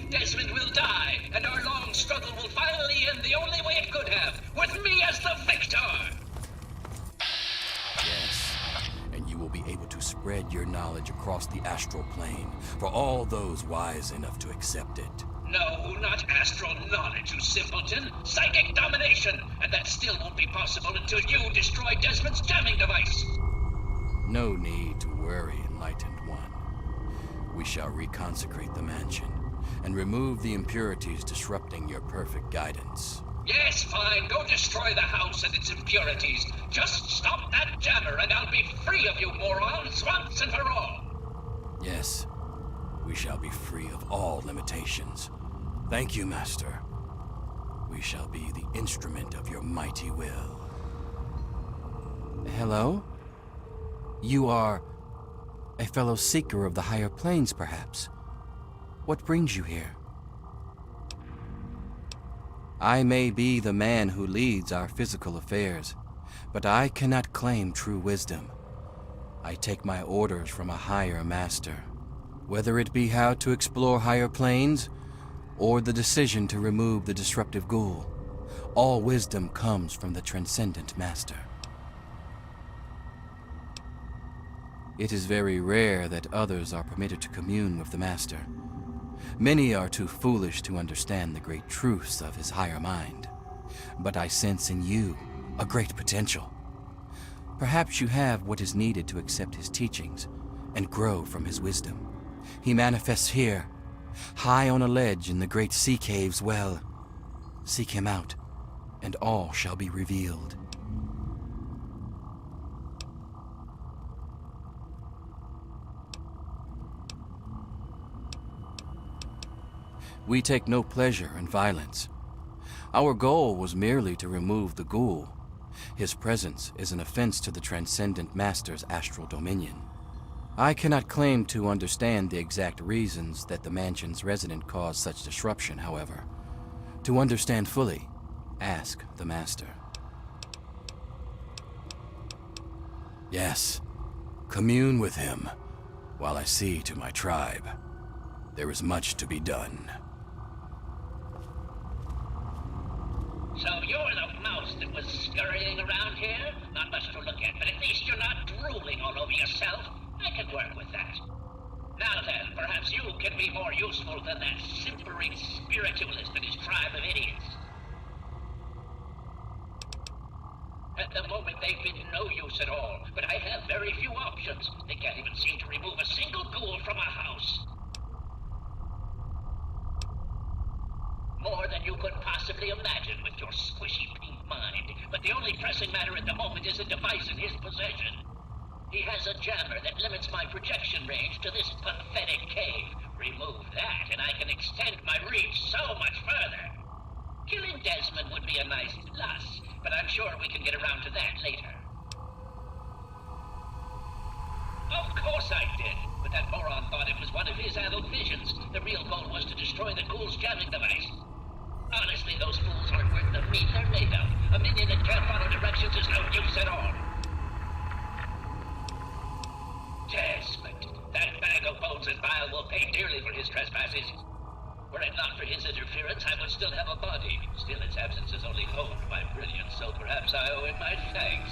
Desmond will die, and our long struggle will finally end the only way it could have, with me as the victor! Yes, and you will be able to spread your knowledge across the astral plane for all those wise enough to accept it. No, not astral knowledge, you simpleton. Psychic domination, and that still won't be possible until you destroy Desmond's jamming device. No need to worry, Enlightened One. We shall reconsecrate the mansion and remove the impurities disrupting your perfect guidance. Yes, fine. Go destroy the house and its impurities. Just stop that jammer and I'll be free of you morons once and for all. Yes, we shall be free of all limitations. Thank you, Master. We shall be the instrument of your mighty will. Hello? You are a fellow seeker of the higher planes, perhaps? What brings you here? I may be the man who leads our physical affairs, but I cannot claim true wisdom. I take my orders from a higher master. Whether it be how to explore higher planes, or the decision to remove the disruptive ghoul, all wisdom comes from the transcendent master. It is very rare that others are permitted to commune with the Master. Many are too foolish to understand the great truths of his higher mind. But I sense in you a great potential. Perhaps you have what is needed to accept his teachings and grow from his wisdom. He manifests here, high on a ledge in the great sea caves. Well, seek him out, and all shall be revealed. We take no pleasure in violence. Our goal was merely to remove the ghoul. His presence is an offense to the Transcendent Master's astral dominion. I cannot claim to understand the exact reasons that the mansion's resident caused such disruption, however. To understand fully, ask the Master. Yes, commune with him, while I see to my tribe. There is much to be done. So you're the mouse that was scurrying around here? Not much to look at, but at least you're not drooling all over yourself. I can work with that. Now then, perhaps you can be more useful than that simpering spiritualist and his tribe of idiots. At the moment, they've been no use at all, but I have very few options. They can't even seem to remove a single ghoul from a house. More than you could possibly imagine with your squishy pink mind. But the only pressing matter at the moment is a device in his possession. He has a jammer that limits my projection range to this pathetic cave. Remove that, and I can extend my reach so much further. Killing Desmond would be a nice plus, but I'm sure we can get around to that later. Of course I did, but that moron thought it was one of his adult visions. The real goal was to destroy the ghoul's jamming device. Honestly, those fools aren't worth the meat they're made of. A minion that can't follow directions is no use at all. Desmond, that bag of bones and bile will pay dearly for his trespasses. Were it not for his interference, I would still have a body. Still, its absence has only honed my brilliance, so perhaps I owe him my thanks.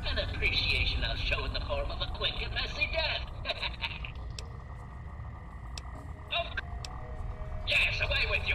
An appreciation I'll show in the form of a quick and messy death. Oh, yes, away with you.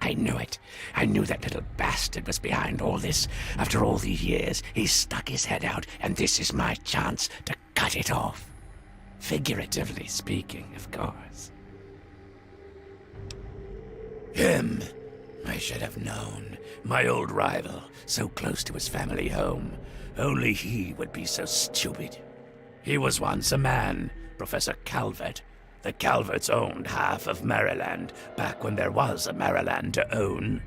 I knew it. I knew that little bastard was behind all this. After all these years, he's stuck his head out, and this is my chance to cut it off. Figuratively speaking, of course. Him! I should have known. My old rival, so close to his family home. Only he would be so stupid. He was once a man, Professor Calvert. The Calverts owned half of Maryland, back when there was a Maryland to own.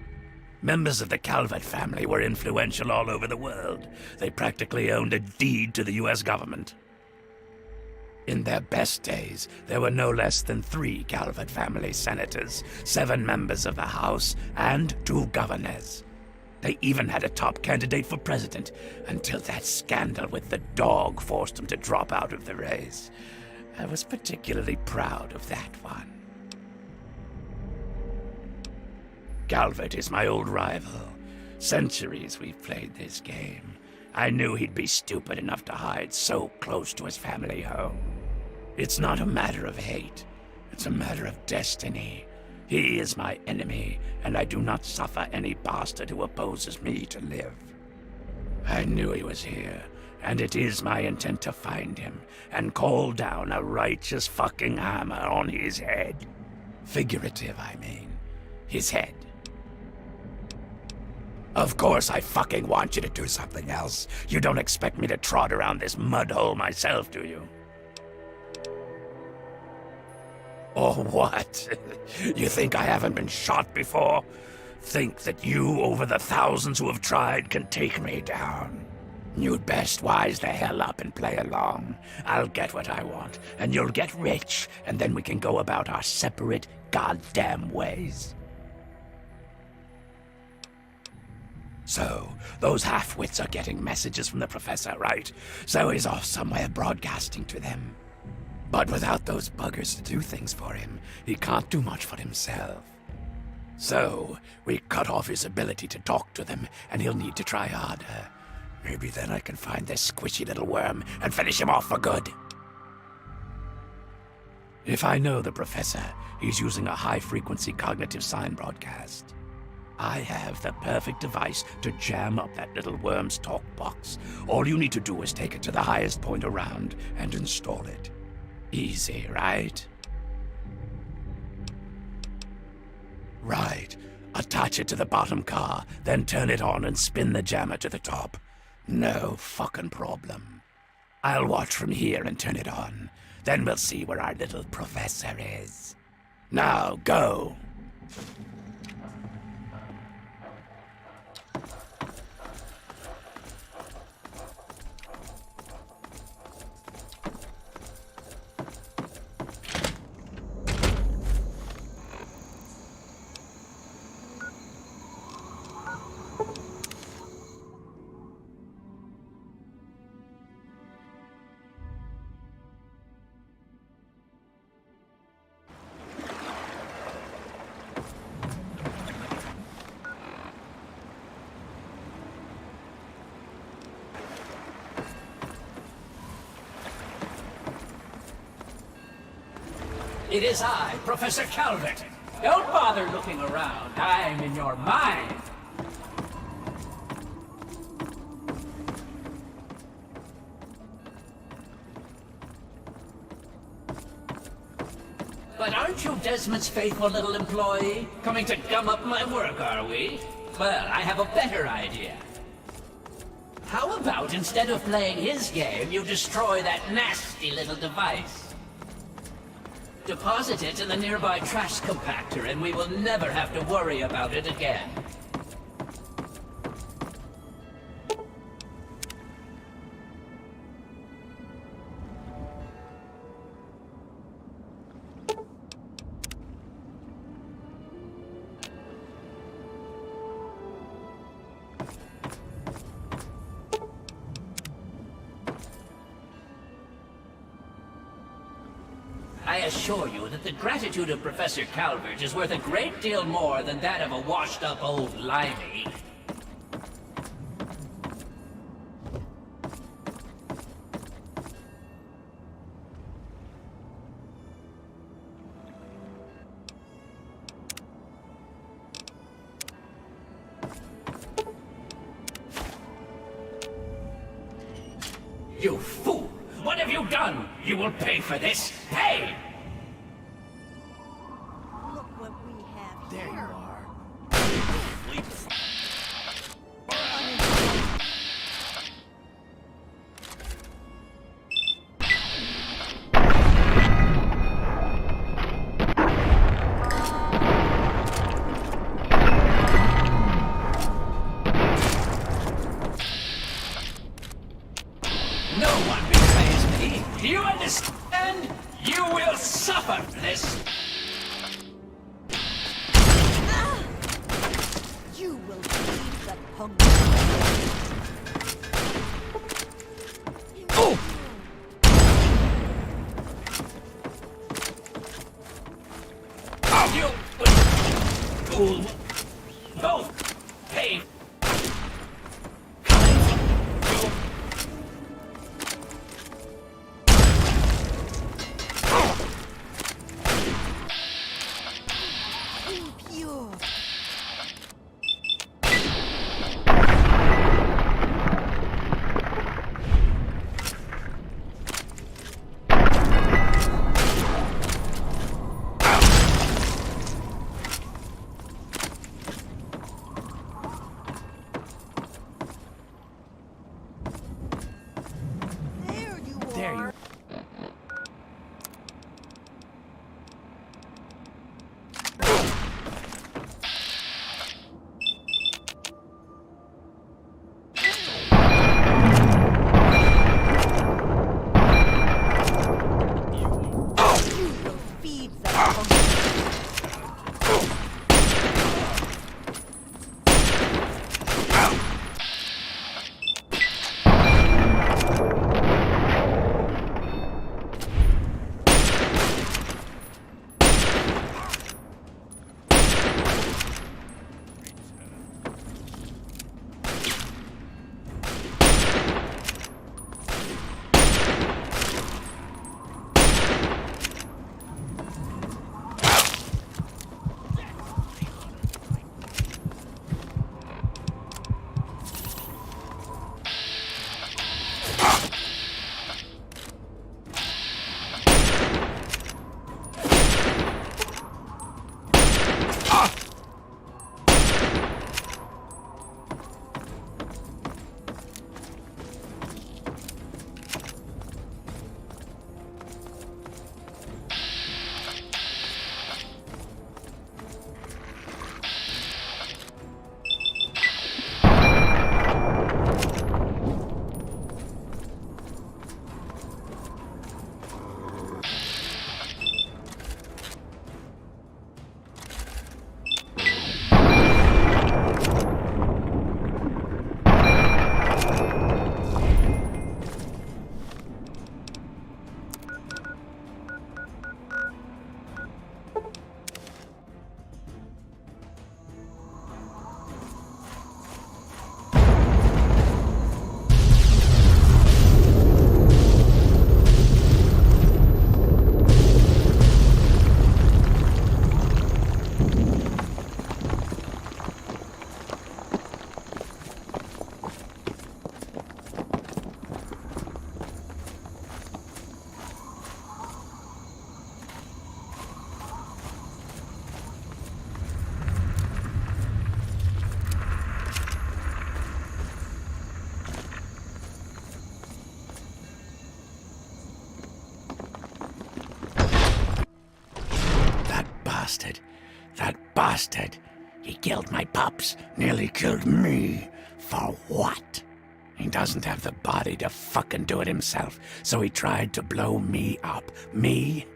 Members of the Calvert family were influential all over the world. They practically owned a deed to the U.S. government. In their best days, there were no less than 3 Calvert family senators, 7 members of the House, and 2 governors. They even had a top candidate for president, until that scandal with the dog forced them to drop out of the race. I was particularly proud of that one. Calvert is my old rival. Centuries we've played this game. I knew he'd be stupid enough to hide so close to his family home. It's not a matter of hate. It's a matter of destiny. He is my enemy, and I do not suffer any bastard who opposes me to live. I knew he was here, and it is my intent to find him and call down a righteous fucking hammer on his head. Figurative, I mean. His head. Of course I fucking want you to do something else. You don't expect me to trot around this mud hole myself, do you? Or what? You think I haven't been shot before? Think that you, over the thousands who have tried, can take me down? You'd best wise the hell up and play along. I'll get what I want, and you'll get rich, and then we can go about our separate goddamn ways. So, those half-wits are getting messages from the professor, right? So he's off somewhere broadcasting to them. But without those buggers to do things for him, he can't do much for himself. So, we cut off his ability to talk to them, and he'll need to try harder. Maybe then I can find this squishy little worm and finish him off for good. If I know the professor, he's using a high-frequency cognitive sign broadcast. I have the perfect device to jam up that little worm's talk box. All you need to do is take it to the highest point around and install it. Easy, right? Right. Attach it to the bottom car, then turn it on and spin the jammer to the top. No fucking problem. I'll watch from here and turn it on. Then we'll see where our little professor is. Now, go! It is I, Professor Calvert. Don't bother looking around. I'm in your mind. But aren't you Desmond's faithful little employee? Coming to gum up my work, are we? Well, I have a better idea. How about instead of playing his game, you destroy that nasty little device? Deposit it in the nearby trash compactor, and we will never have to worry about it again. I assure you that the gratitude of Professor Calvert is worth a great deal more than that of a washed-up old limey. You fool! What have you done? You will pay for this! Pay! Look what we have There you here. are. No one betrays me. Do you understand? You will suffer this. You will feed the punk. Oh! You will both pay. bastard. That bastard. He killed my pups, nearly killed me. For what? He doesn't have the body to fucking do it himself, so he tried to blow me up. Me?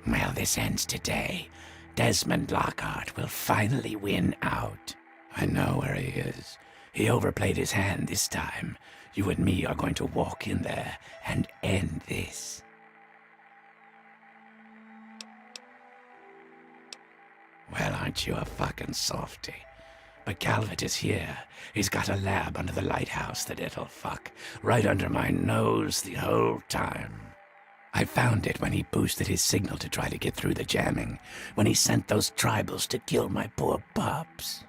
Well, this ends today. Desmond Lockhart will finally win out. I know where he is. He overplayed his hand this time. You and me are going to walk in there and end this. Well, aren't you a fucking softy? But Calvert is here. He's got a lab under the lighthouse, the little fuck. Right under my nose the whole time. I found it when he boosted his signal to try to get through the jamming. When he sent those tribals to kill my poor pups.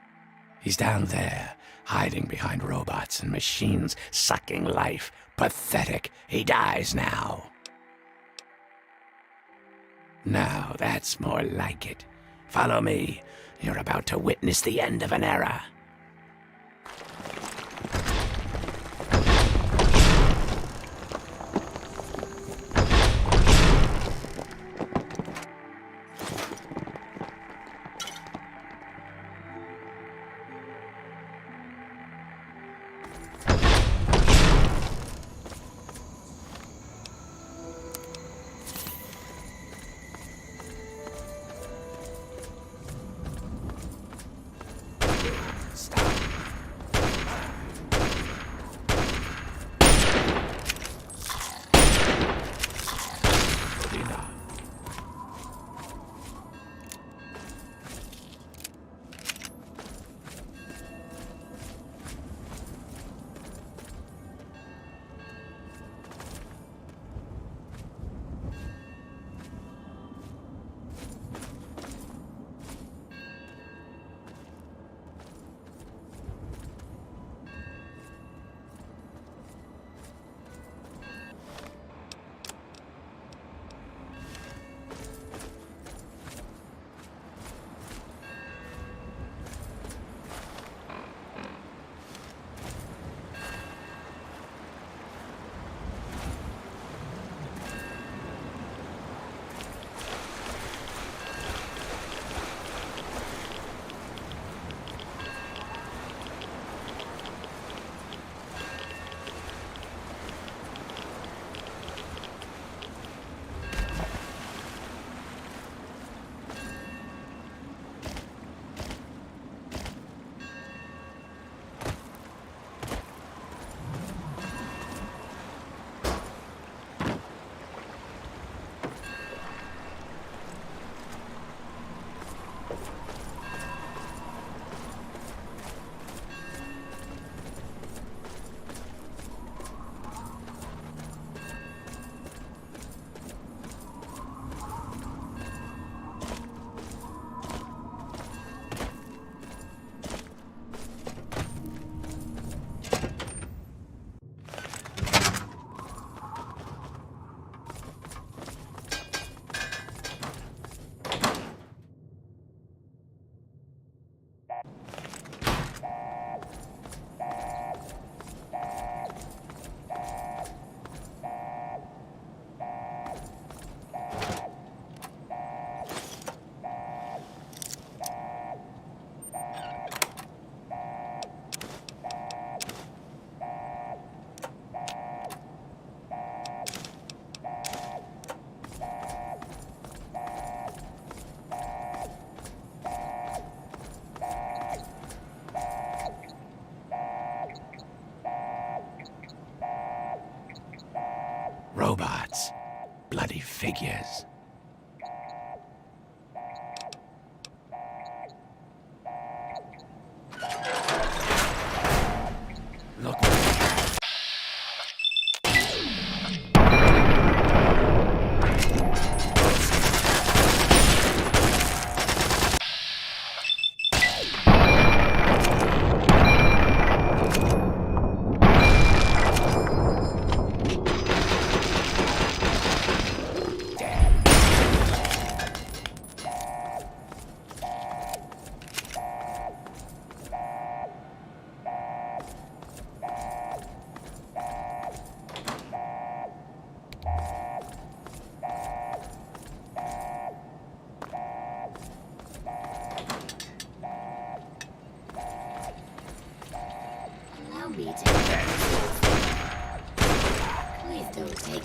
He's down there, hiding behind robots and machines, sucking life. Pathetic. He dies now. Now, that's more like it. Follow me. You're about to witness the end of an era.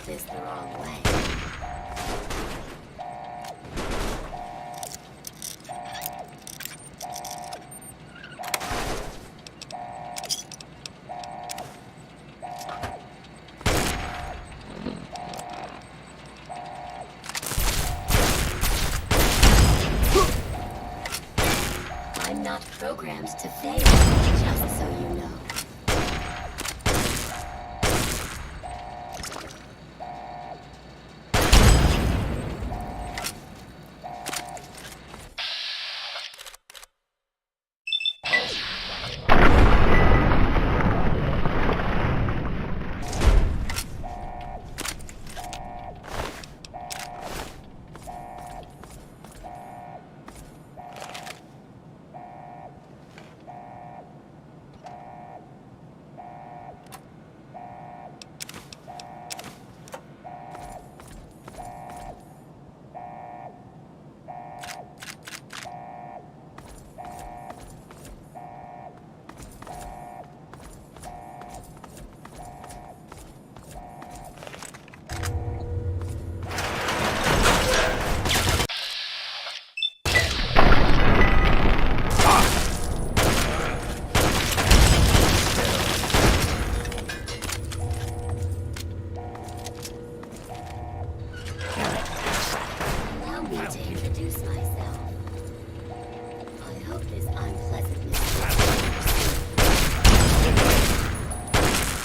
this the wrong way. I'm not programmed to fail, just so you know. Allow me to introduce myself. I hope this unpleasantness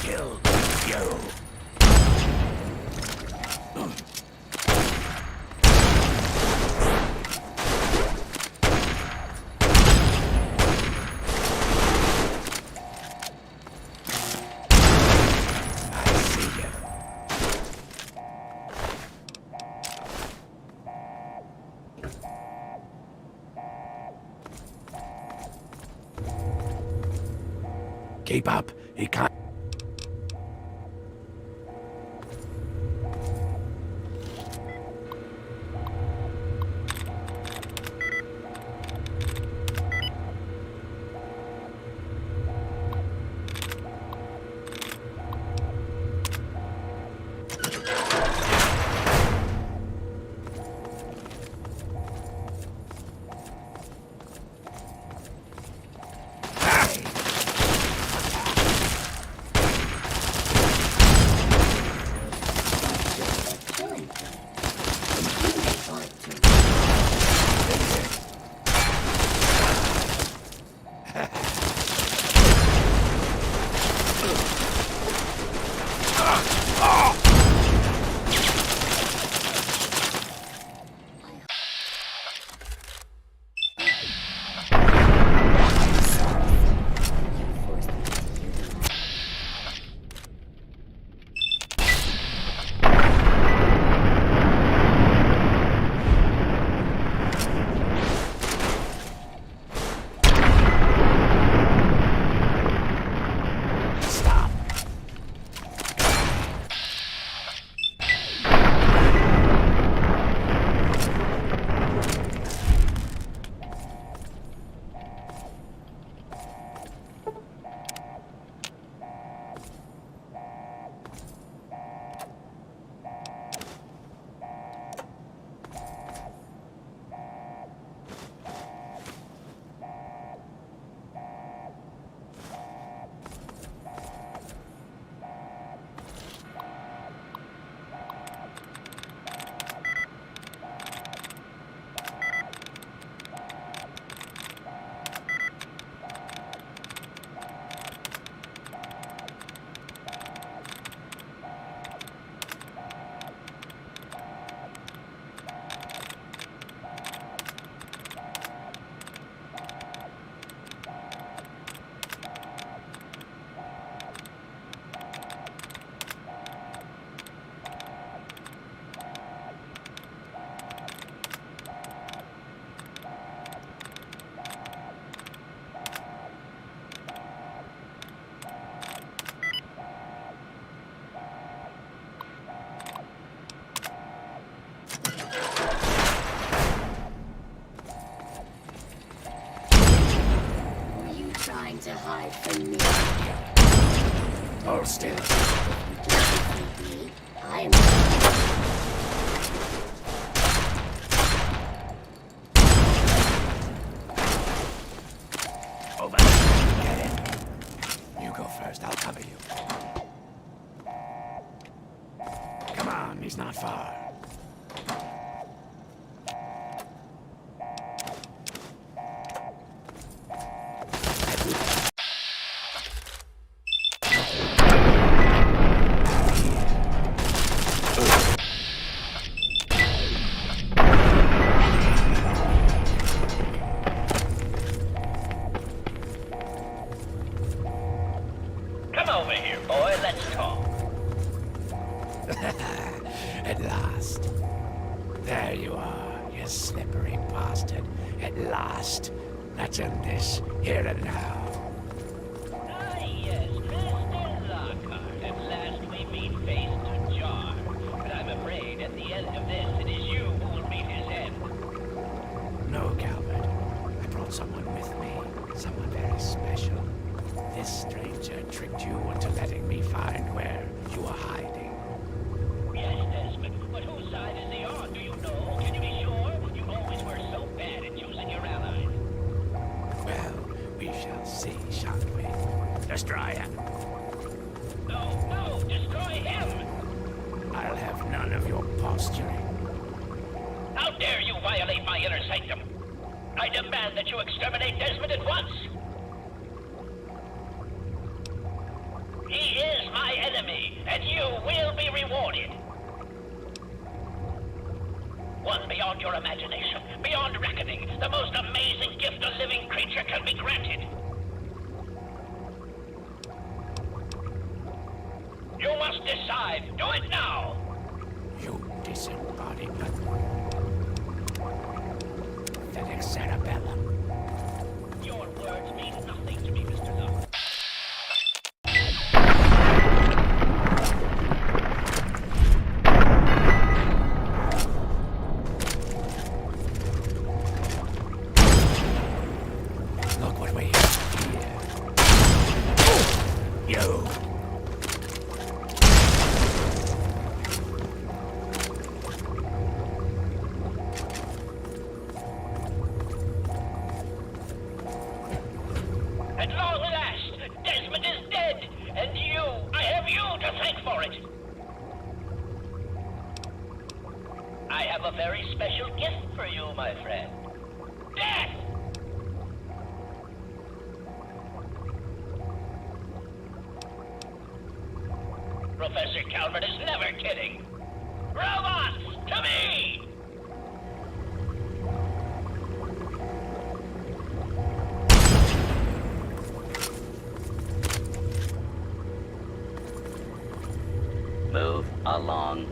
Kill you. I see you. Keep up. He can't. trying to hide from me. Hold still. Me, I am. Over there. Get in. You go first. I'll cover you. Come on, he's not far. Come over here, boy. Let's talk. At last. There you are, you slippery bastard. At last. Let's end this, here and now. Ah, yes, Mr. Lockhart. At last we meet face to jar. But I'm afraid at the end of this, it is you who will meet his end. No, Calvert. I brought someone with me. Someone very special. This stranger tricked you into letting me find where you are hiding. Yes, Desmond, but whose side is he on? Do you know? Can you be sure? You always were so bad at choosing your allies. Well, we shall see, shan't we? Destroy him. No, destroy him! I'll have none of your posturing. How dare you violate my inner sanctum? I demand that you exterminate Desmond at once! He is my enemy, and you will be rewarded. One beyond your imagination, beyond reckoning, the most amazing gift a living creature can be granted. You must decide. Do it now. You disembodied pathetic cerebellum. Your words mean nothing to me, Mr. Locke. Look what we have here. You. At long last, Desmond is dead, and I have you to thank for it. I have a very special gift for you, my friend. Death! Professor Calvert is never kidding. Robots, to me! Move along.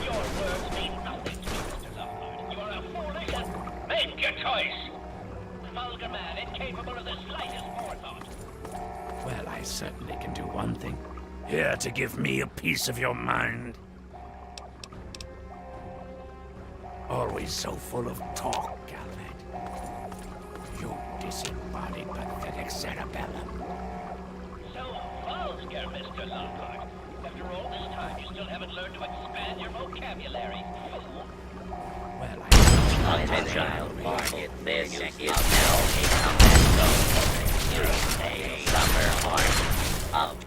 Your words mean nothing to me, Mr. Lockhart. You are a foolish and... Make your choice! Vulgar man, incapable of the slightest forethought. Well, I certainly can do one thing. Here to give me a piece of your mind. Always so full of talk, Calvert. You disembodied pathetic cerebellum. So vulgar, Mr. Lockhart. After all this time, you still haven't learned to expand your vocabulary. Fool. Well, Attention, target. This is now a combat zone. Use a summer arm. Up.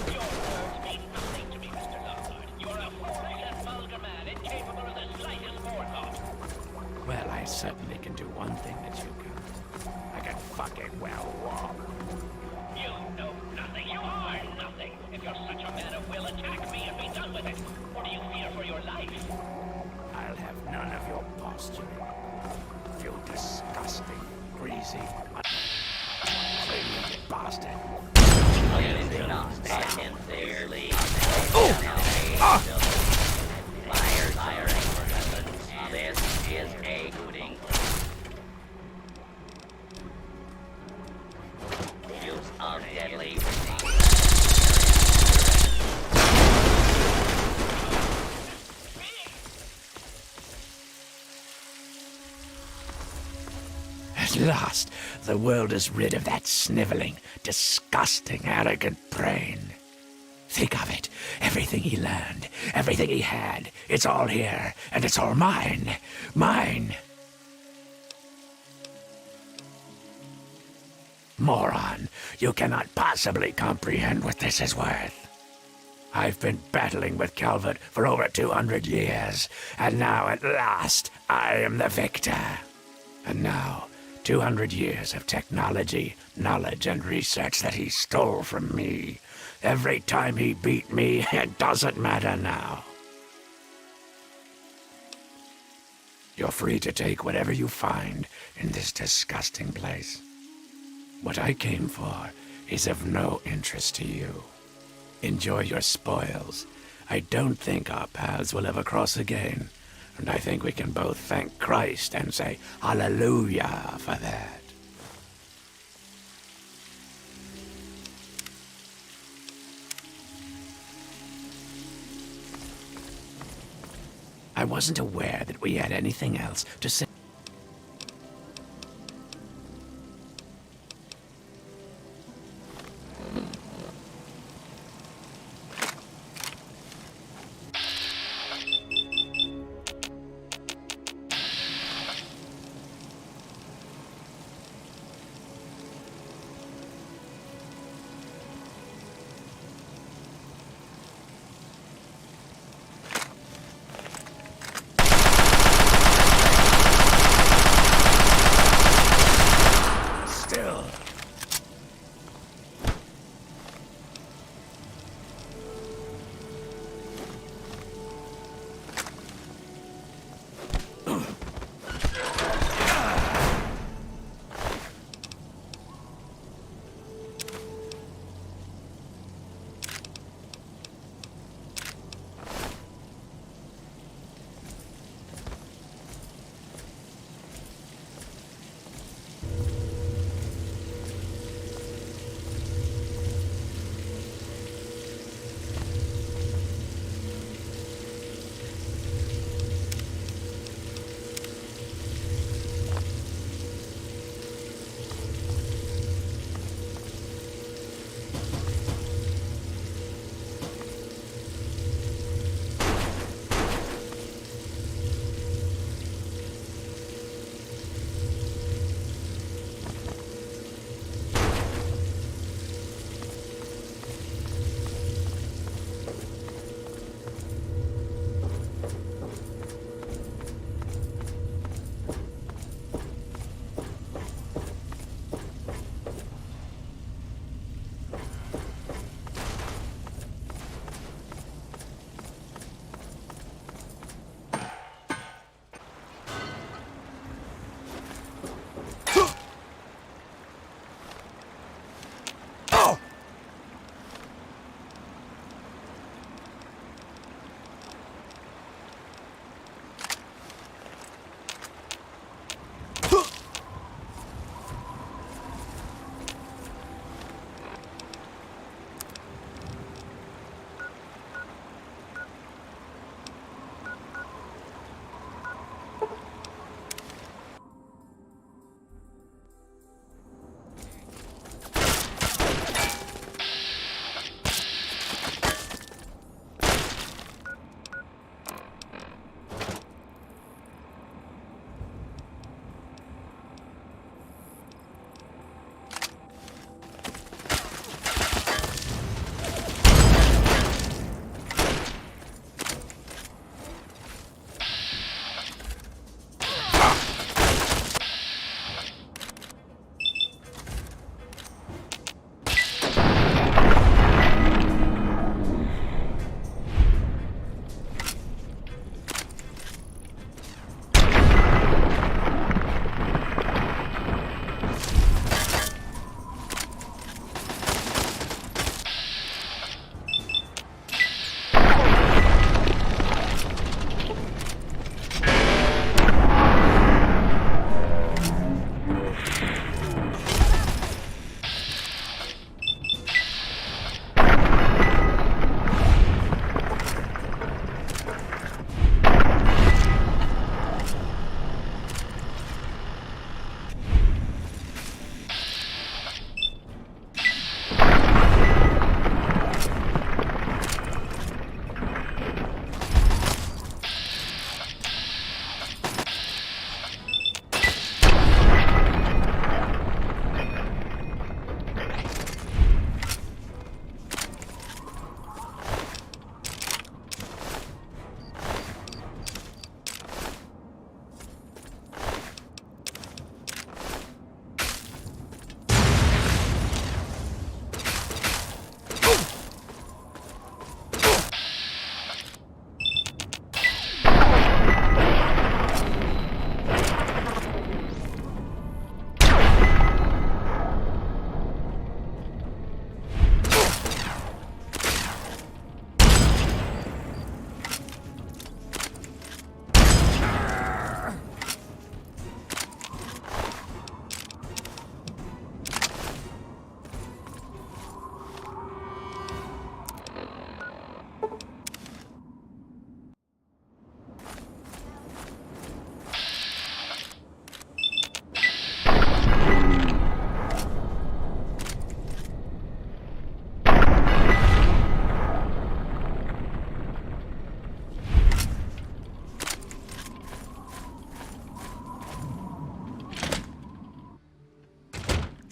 Your words mean nothing to me, Mr. Lockhart. You are a foolish and vulgar man, incapable of the slightest forethought. well, I certainly can do one thing that you can't. I can fucking well walk. You know nothing. You are nothing. If you're such a man of will, attack me and be done with it. Or do you fear for your life? I'll have none of your posturing. You disgusting, greasy, unclean bastard. You do not stand fairly. Fire. This is a hooting. Use of deadly. last, the world is rid of that sniveling, disgusting, arrogant brain. Think of it. Everything he learned, everything he had, it's all here, and it's all mine. Mine. Moron, you cannot possibly comprehend what this is worth. I've been battling with Calvert for over 200 years, and now at last I am the victor. And now, 200 years of technology, knowledge, and research that he stole from me. Every time he beat me, it doesn't matter now. You're free to take whatever you find in this disgusting place. What I came for is of no interest to you. Enjoy your spoils. I don't think our paths will ever cross again, and I think we can both thank Christ and say hallelujah for that. I wasn't aware that we had anything else to say.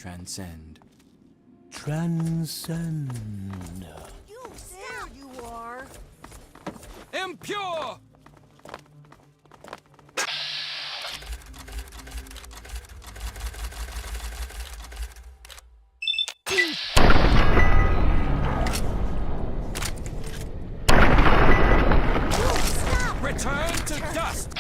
transcend. Transcend. You, there you are. Impure! Return to dust!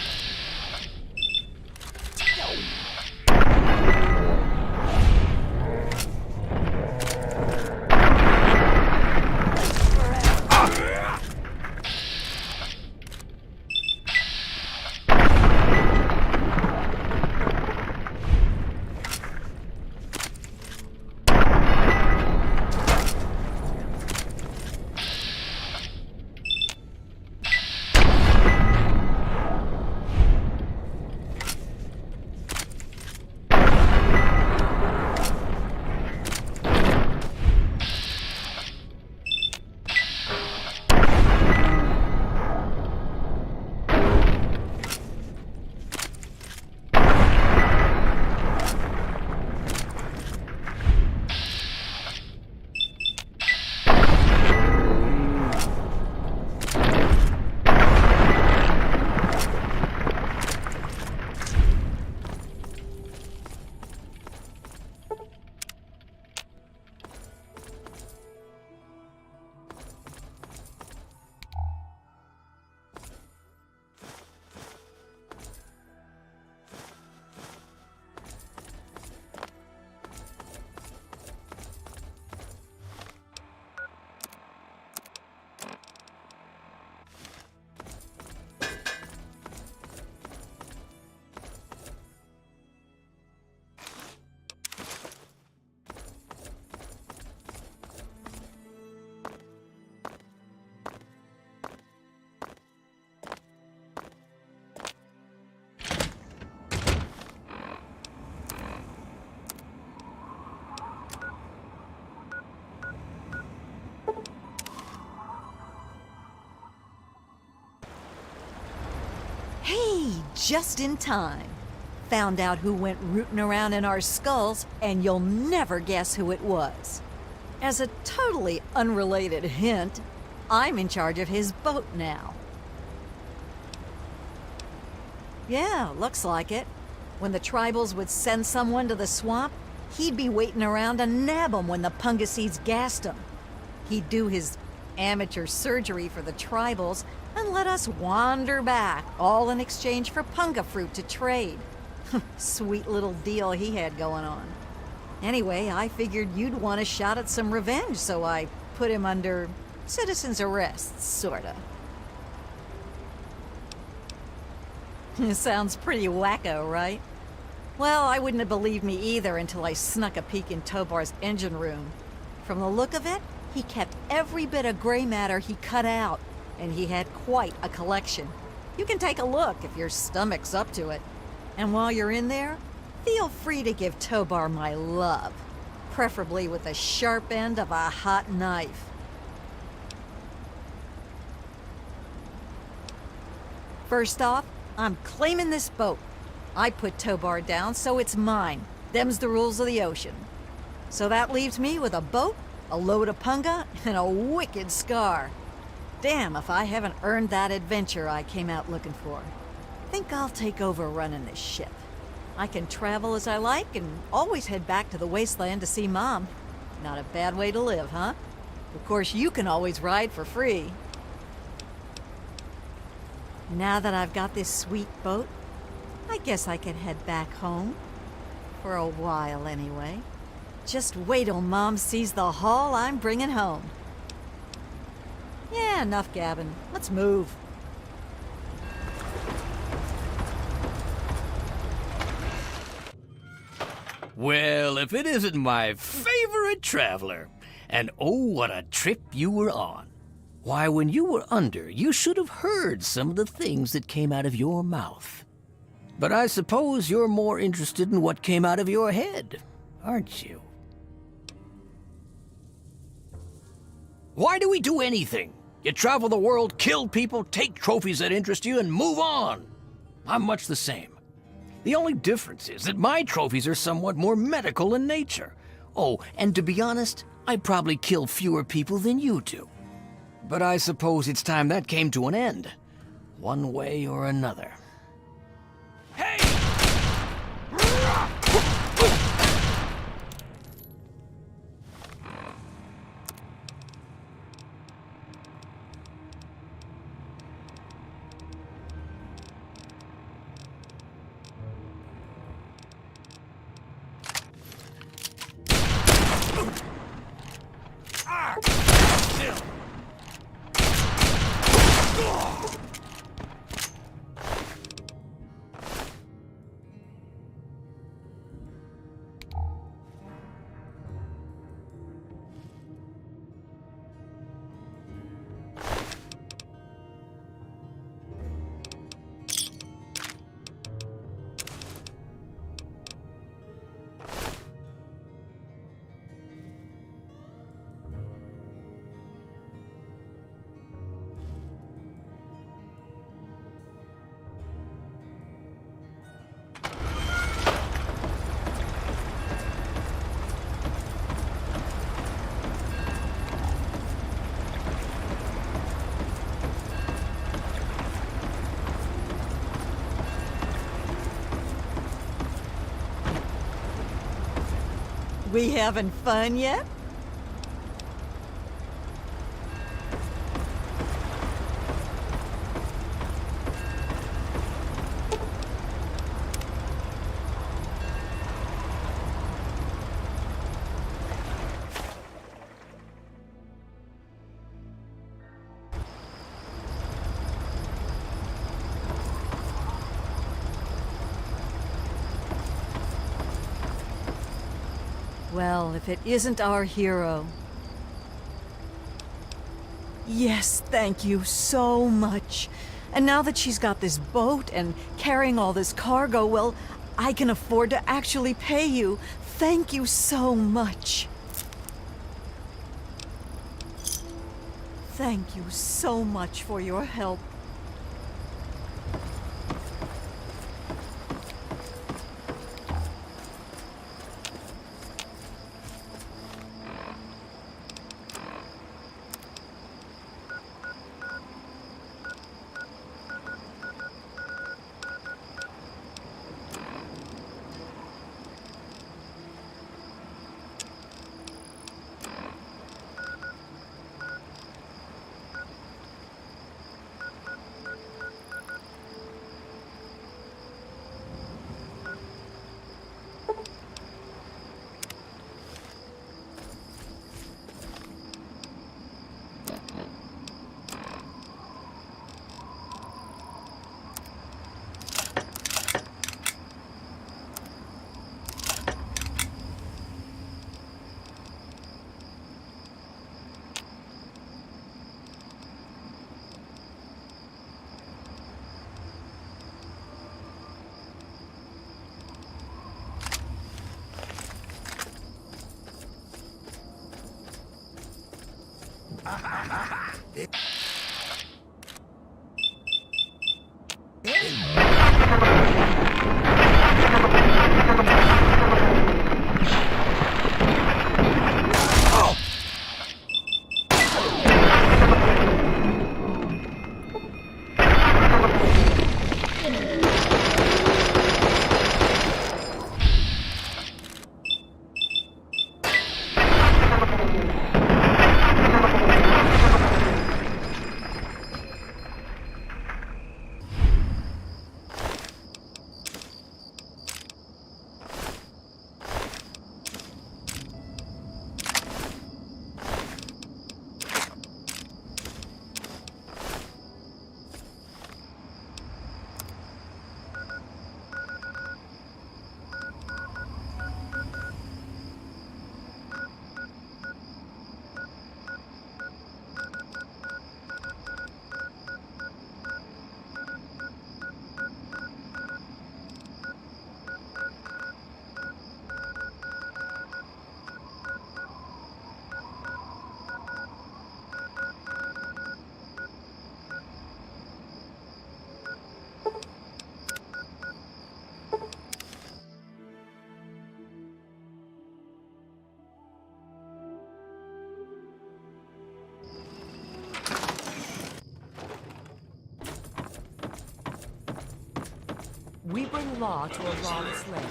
Hey, just in time. Found out who went rooting around in our skulls, and you'll never guess who it was. As a totally unrelated hint, I'm in charge of his boat now. Yeah, looks like it. When the tribals would send someone to the swamp, he'd be waiting around to nab 'em when the Pungaseeds gassed 'em. He'd do his amateur surgery for the tribals and let us wander back, all in exchange for punga fruit to trade. Sweet little deal he had going on. Anyway, I figured you'd want a shot at some revenge, so I put him under citizen's arrest, sorta. Sounds pretty wacko, right? Well, I wouldn't have believed me either until I snuck a peek in Tobar's engine room. From the look of it, he kept every bit of gray matter he cut out, and he had quite a collection. You can take a look if your stomach's up to it. And while you're in there, feel free to give Tobar my love, preferably with the sharp end of a hot knife. First off, I'm claiming this boat. I put Tobar down, so it's mine. Them's the rules of the ocean. So that leaves me with a boat, a load of punga, and a wicked scar. Damn if I haven't earned that adventure I came out looking for. Think I'll take over running this ship. I can travel as I like and always head back to the wasteland to see Mom. Not a bad way to live, huh? Of course, you can always ride for free. Now that I've got this sweet boat, I guess I can head back home. For a while, anyway. Just wait till Mom sees the haul I'm bringing home. Yeah, enough gabbing. Let's move. Well, if it isn't my favorite traveler. And oh, what a trip you were on. Why, when you were under, you should have heard some of the things that came out of your mouth. But I suppose you're more interested in what came out of your head, aren't you? Why do we do anything? You travel the world, kill people, take trophies that interest you, and move on. I'm much the same. The only difference is that my trophies are somewhat more medical in nature. Oh, and to be honest, I probably kill fewer people than you do. But I suppose it's time that came to an end, one way or another. Hey! We having fun yet? Well, if it isn't our hero. Yes, thank you so much. And now that she's got this boat and carrying all this cargo, well, I can afford to actually pay you. Thank you so much. Thank you so much for your help. law to a lawless land.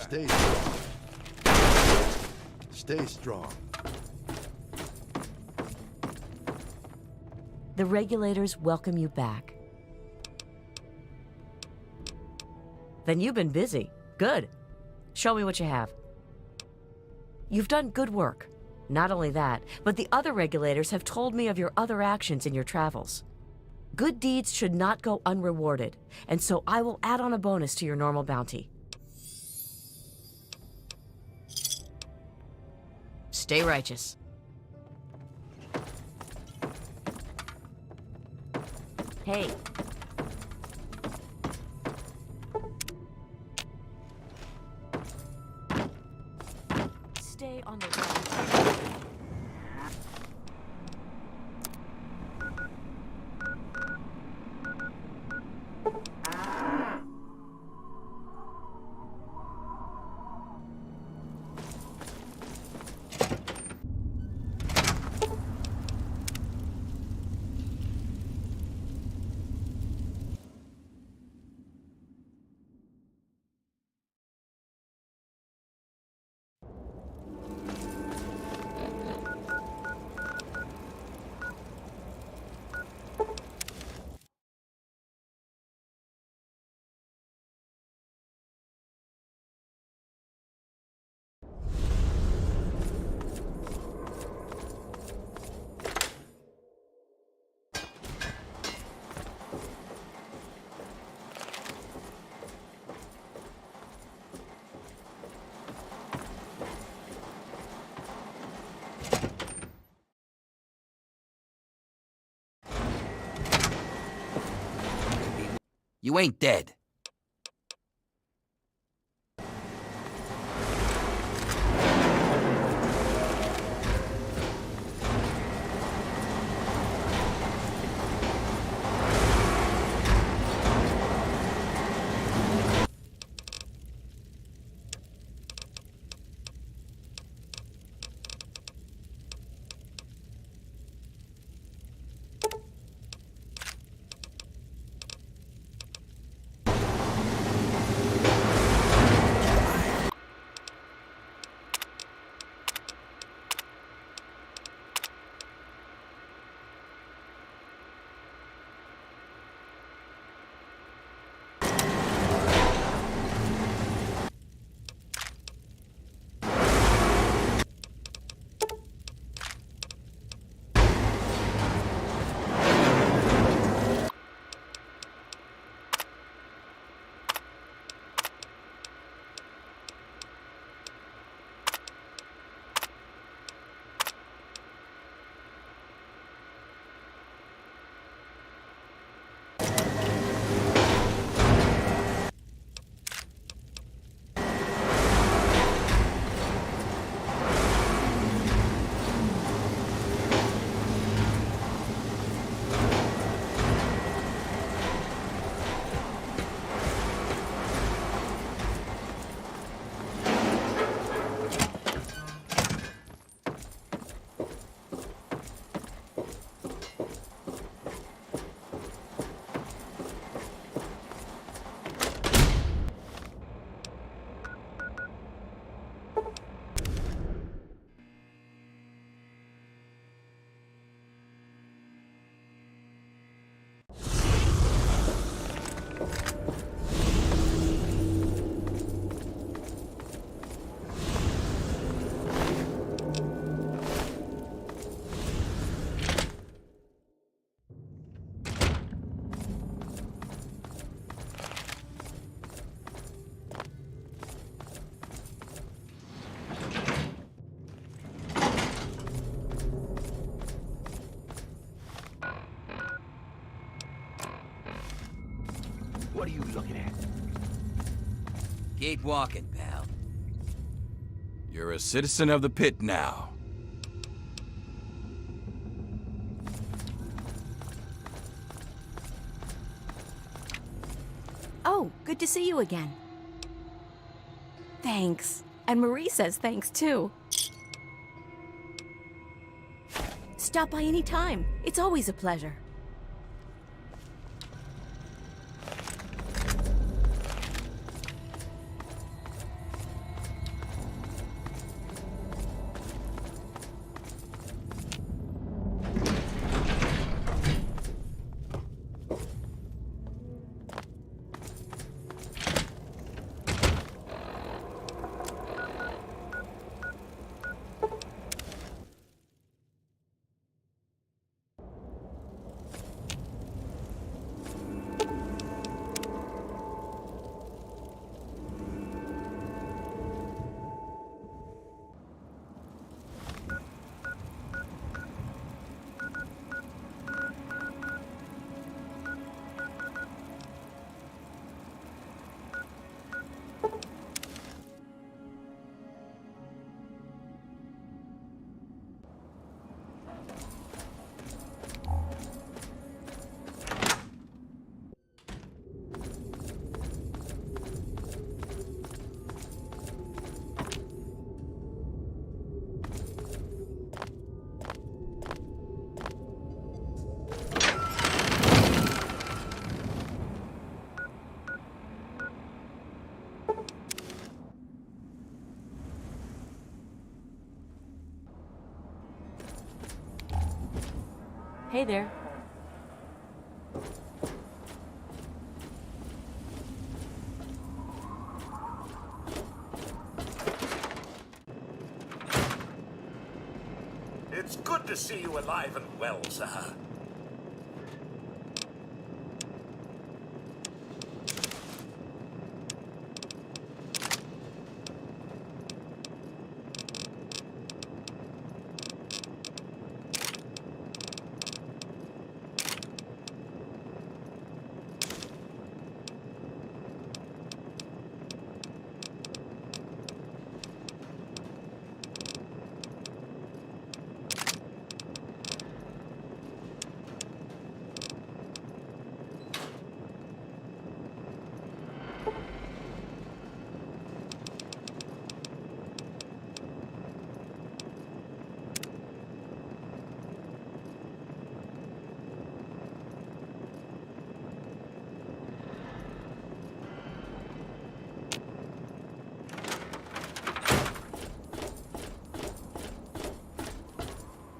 Stay strong. Stay strong. The regulators welcome you back. Then you've been busy. Good. Show me what you have. You've done good work. Not only that, but the other regulators have told me of your other actions in your travels. Good deeds should not go unrewarded, and so I will add on a bonus to your normal bounty. Stay righteous. Hey. Stay on the ground. You ain't dead. Keep walking, pal. You're a citizen of the pit now. Oh, good to see you again. Thanks. And Marie says thanks, too. Stop by any time. It's always a pleasure. Hey there. It's good to see you alive and well, sir.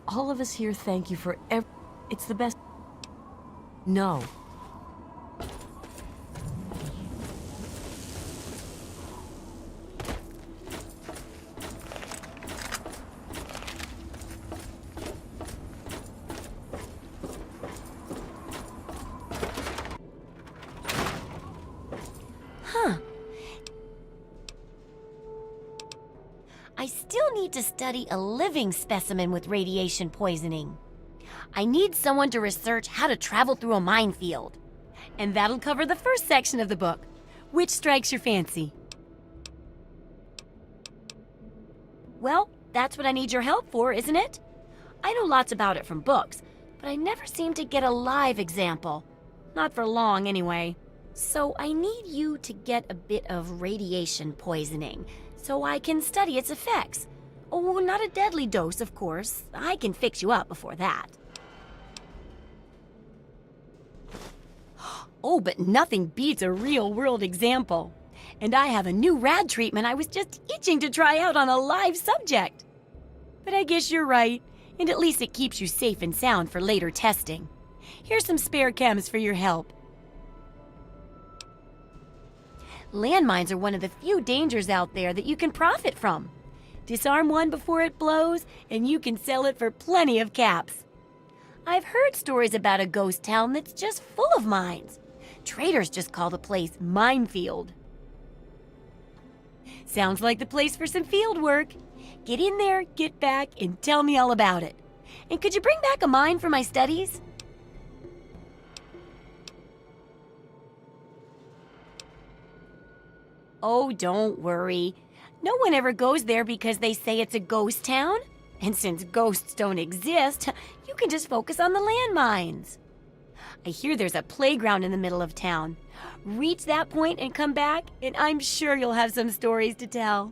All of us here thank you for it's the best. No. I still need to study a living specimen with radiation poisoning. I need someone to research how to travel through a minefield. And that'll cover the first section of the book. Which strikes your fancy? Well, that's what I need your help for, isn't it? I know lots about it from books, but I never seem to get a live example. Not for long, anyway. So I need you to get a bit of radiation poisoning, so I can study its effects. Oh, not a deadly dose, of course. I can fix you up before that. Oh, but nothing beats a real-world example. And I have a new rad treatment I was just itching to try out on a live subject. But I guess you're right, and at least it keeps you safe and sound for later testing. Here's some spare chems for your help. Landmines are one of the few dangers out there that you can profit from. Disarm one before it blows, and you can sell it for plenty of caps. I've heard stories about a ghost town that's just full of mines. Traders just call the place Minefield. Sounds like the place for some field work. Get in there, get back, and tell me all about it. And could you bring back a mine for my studies? Oh, don't worry. No one ever goes there because they say it's a ghost town. And since ghosts don't exist, you can just focus on the landmines. I hear there's a playground in the middle of town. Reach that point and come back, and I'm sure you'll have some stories to tell.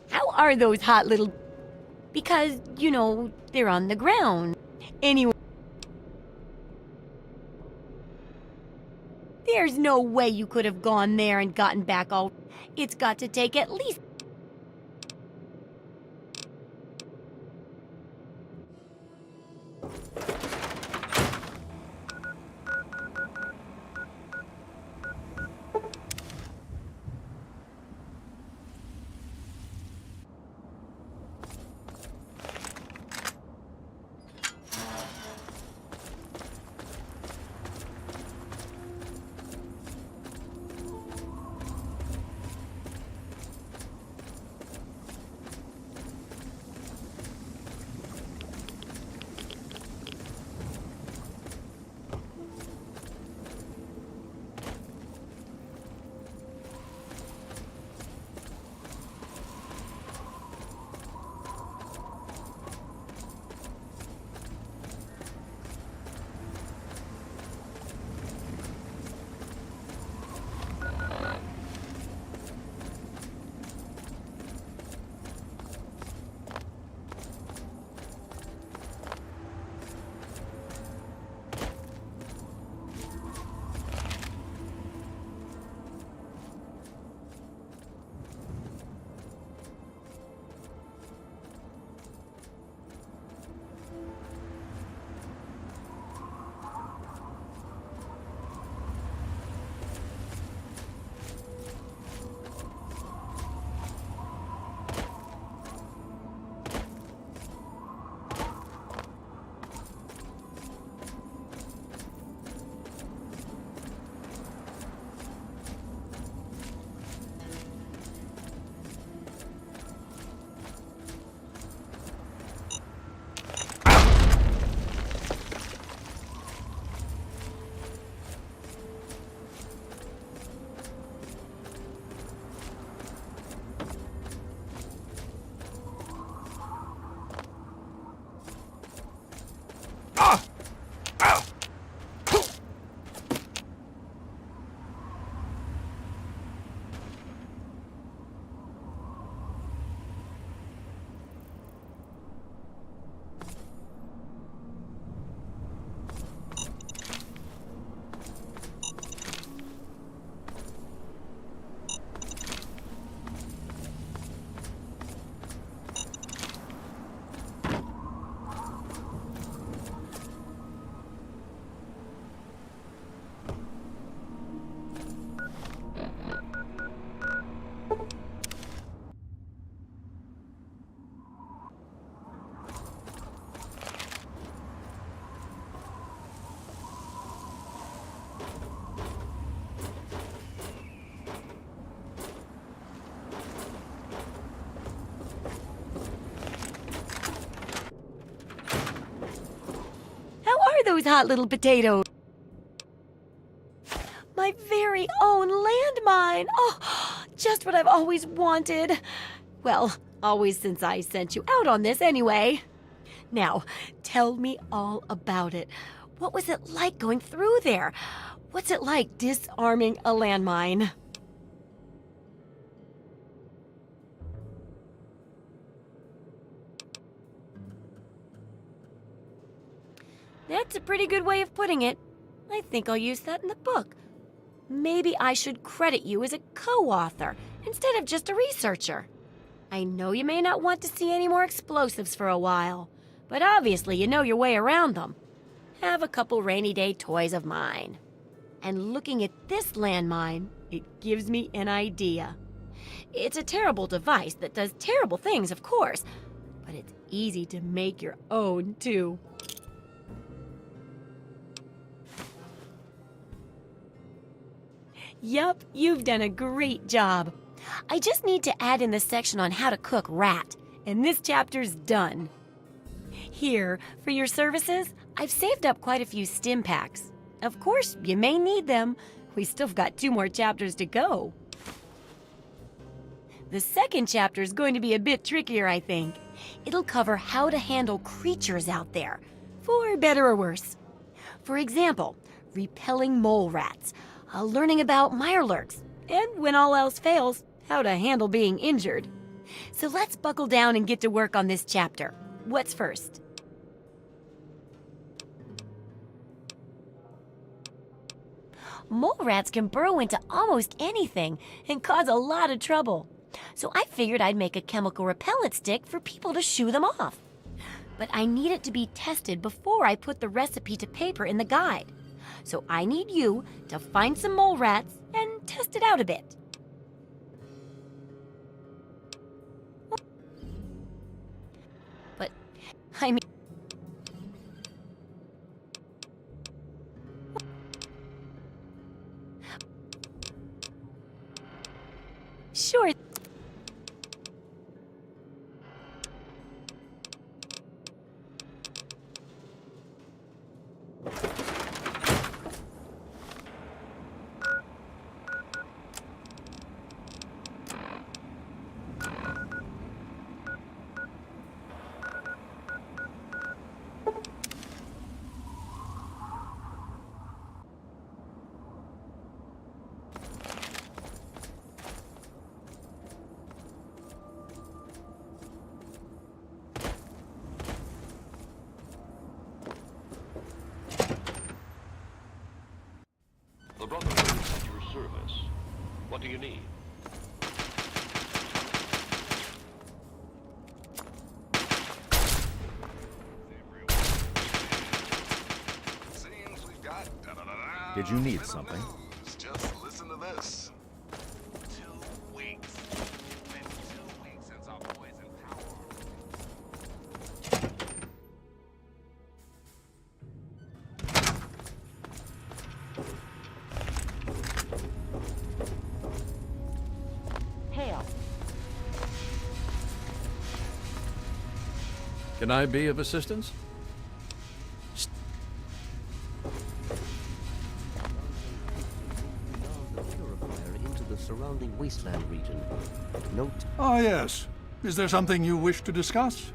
How are those hot little... Because, you know, they're on the ground. Anyway... There's no way you could have gone there and gotten back all... It's got to take at least... Those hot little potatoes. My very own landmine. Oh, just what I've always wanted. Well, always since I sent you out on this anyway. Now, tell me all about it. What was it like going through there? What's it like disarming a landmine? That's a pretty good way of putting it. I think I'll use that in the book. Maybe I should credit you as a co-author instead of just a researcher. I know you may not want to see any more explosives for a while, but obviously you know your way around them. Have a couple rainy day toys of mine. And looking at this landmine, it gives me an idea. It's a terrible device that does terrible things, of course, but it's easy to make your own, too. Yup, you've done a great job. I just need to add in the section on how to cook rat, and this chapter's done. Here, for your services, I've saved up quite a few stim packs. Of course, you may need them. We still got 2 more chapters to go. The second chapter is going to be a bit trickier, I think. It'll cover how to handle creatures out there, for better or worse. For example, repelling mole rats, learning about mirelurks, and when all else fails, how to handle being injured. So let's buckle down and get to work on this chapter. What's first? Mole rats can burrow into almost anything and cause a lot of trouble. So I figured I'd make a chemical repellent stick for people to shoo them off. But I need it to be tested before I put the recipe to paper in the guide. So I need you to find some mole rats and test it out a bit. But, I mean... Sure. The Brotherhood is at your service. What do you need? Seems we've got Did you need something? Just listen to this. 2 weeks. Been 2 weeks since our boys in power. Hail. Can I be of assistance? The purifier into the surrounding wasteland region. Note. Ah, yes. Is there something you wish to discuss?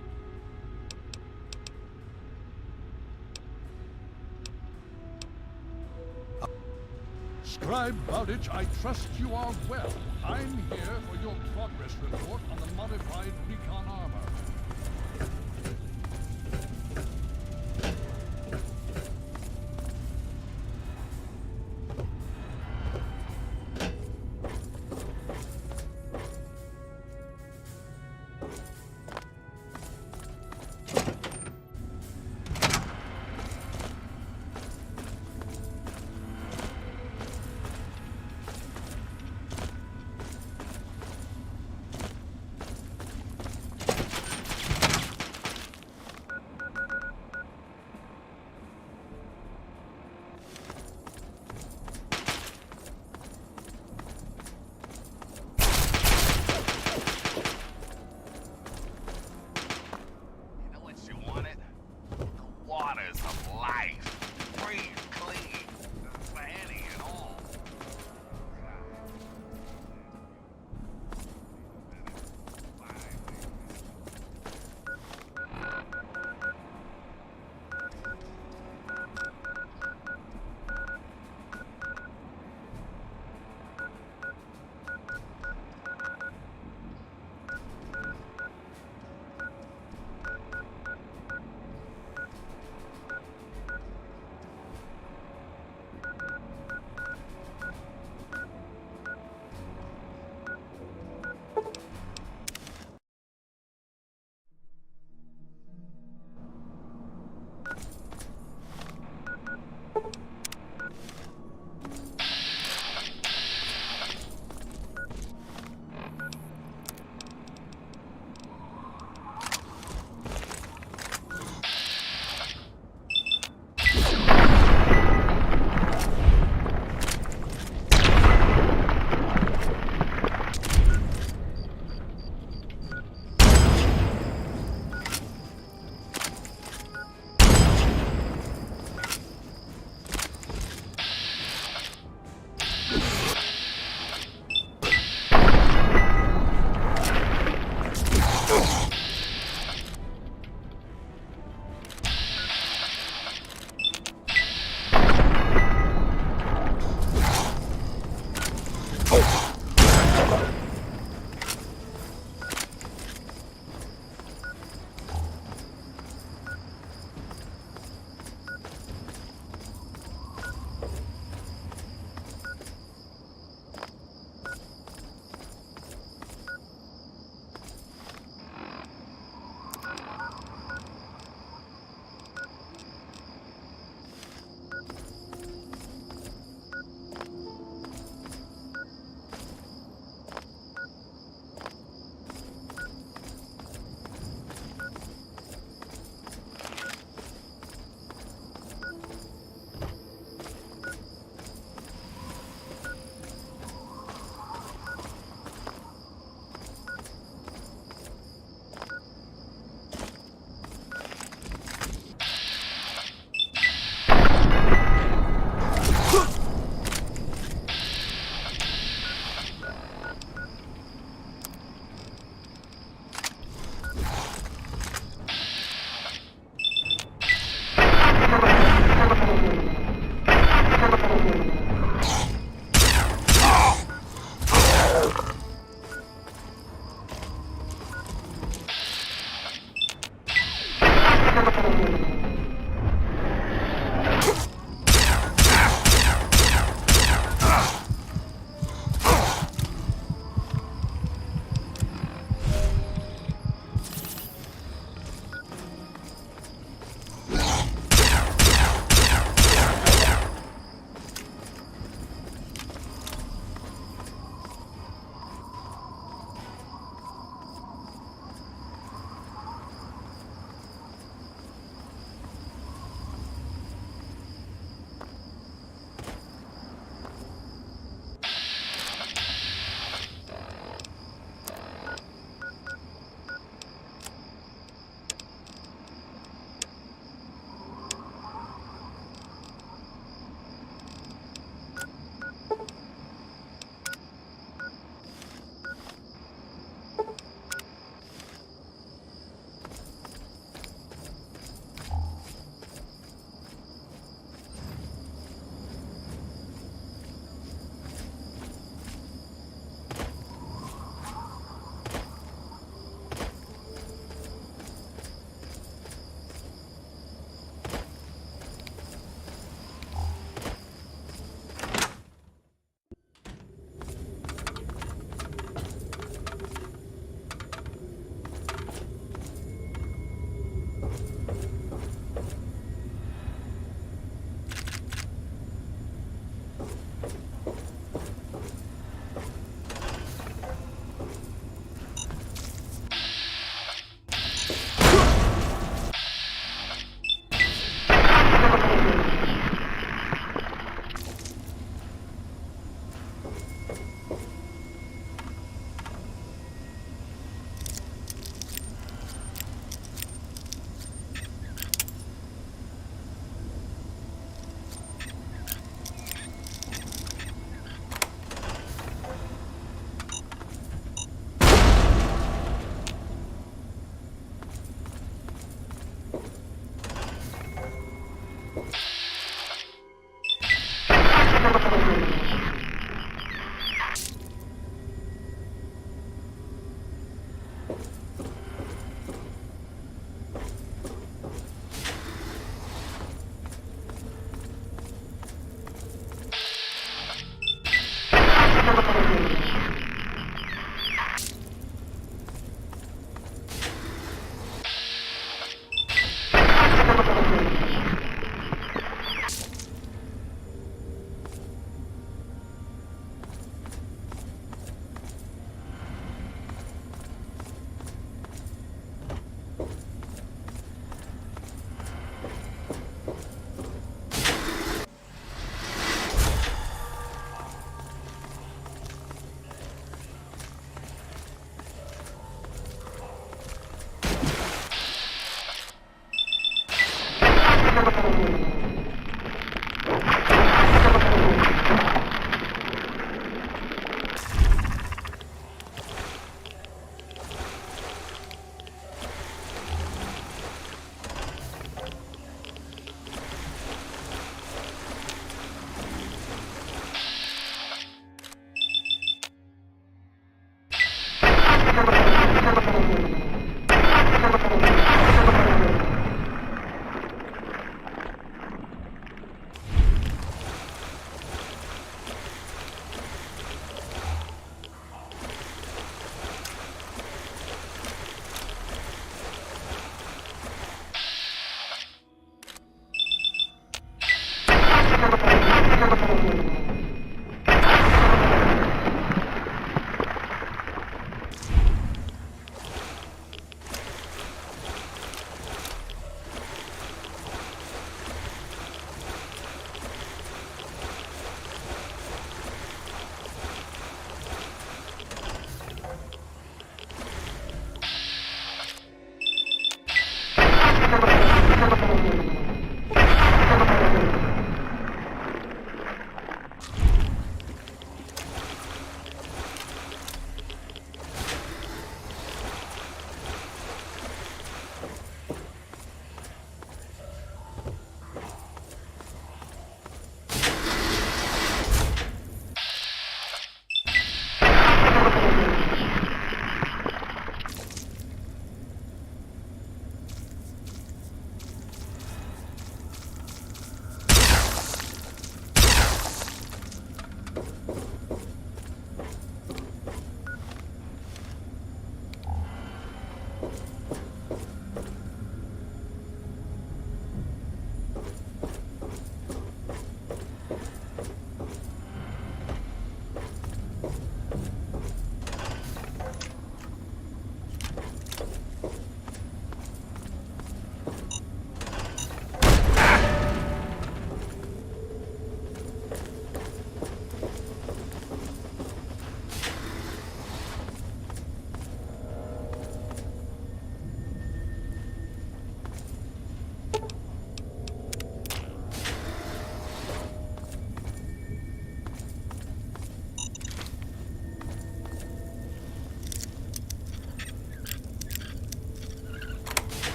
Scribe Bowditch, I trust you are well. I'm here for your progress report on the modified recon armor.